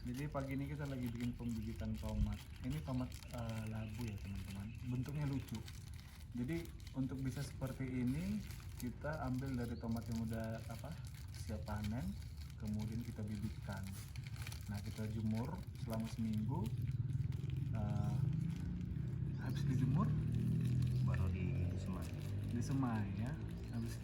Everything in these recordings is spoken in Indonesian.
Jadi pagi ini kita lagi bikin pembibitan tomat. Ini tomat labu ya teman-teman. Bentuknya lucu. Jadi untuk bisa seperti ini kita ambil dari tomat yang udah siap panen, kemudian kita bibitkan. Nah kita jemur selama seminggu. Eh, Habis dijemur baru disemai. disemai ya. Habis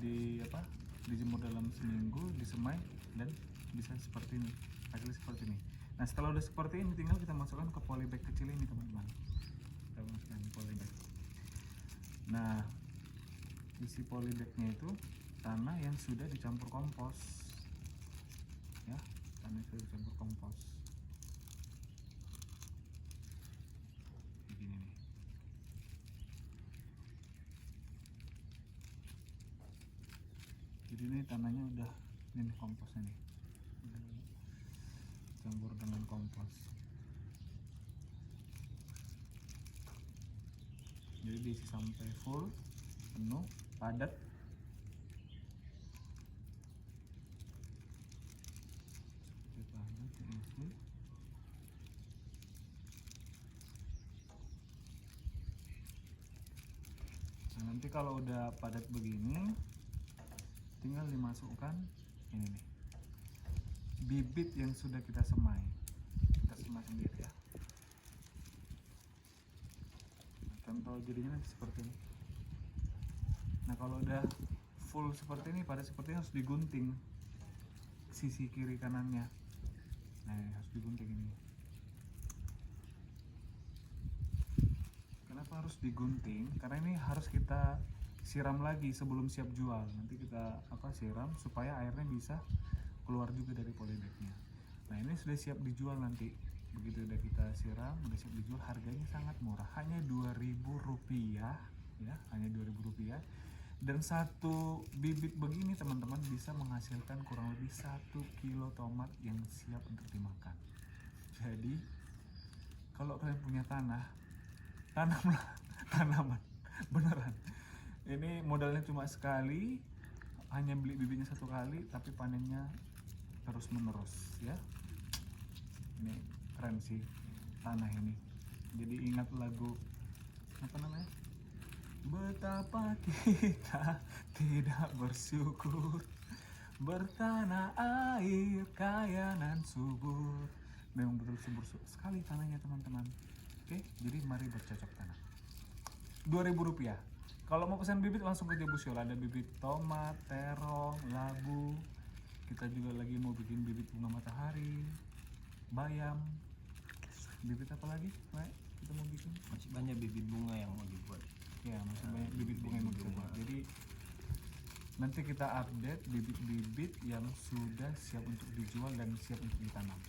dijemur dalam seminggu, disemai dan bisa seperti ini, hasilnya seperti ini. Nah setelah udah seperti ini tinggal kita masukkan ke polybag kecil ini teman-teman. Kita masukkan di polybag. Nah isi polybagnya itu tanah yang sudah dicampur kompos ya, tanah yang sudah dicampur kompos begini nih. Jadi ini tanahnya udah, ini komposnya nih, udah campur dengan kompos. Jadi diisi sampai full, penuh, padat. Padat diisi. Nah nanti kalau udah padat begini tinggal dimasukkan ini nih, bibit yang sudah kita semai sendiri ya. Nah, contoh jadinya nanti seperti ini. Nah kalau udah full seperti ini, padat seperti ini, harus digunting sisi kiri kanannya. Nah ini harus digunting ini. Kenapa harus digunting? Karena ini harus kita siram lagi sebelum siap jual. Nanti kita siram supaya airnya bisa keluar juga dari polybagnya. Nah ini sudah siap dijual nanti. Begitu udah kita siram, udah siap dijual, harganya sangat murah, hanya Rp2.000 ya, hanya Rp2.000. Dan satu bibit begini teman-teman bisa menghasilkan kurang lebih 1 kilo tomat yang siap untuk dimakan. Jadi kalau kalian punya tanah, tanamlah tanaman beneran. Ini modalnya cuma sekali, hanya beli bibitnya 1 kali, tapi panennya terus menerus ya. Ini keren sih tanah ini. Jadi ingat lagu apa namanya, betapa kita tidak bersyukur, bertanah air kaya nan subur. Memang betul subur sekali tanahnya teman-teman. Oke, jadi mari bercocok tanam. Rp2.000. Kalau mau pesan bibit langsung ke Jebusiol, ada bibit tomat, terong, labu. Kita juga lagi mau bikin bibit bunga matahari, bayam. Bibit apa lagi, Pak? Kita mau bikin? Masih banyak bibit bunga yang mau dibuat. Ya, masih banyak bibit bunga yang mau dibuat. Jadi nanti kita update bibit-bibit yang sudah siap untuk dijual dan siap untuk ditanam.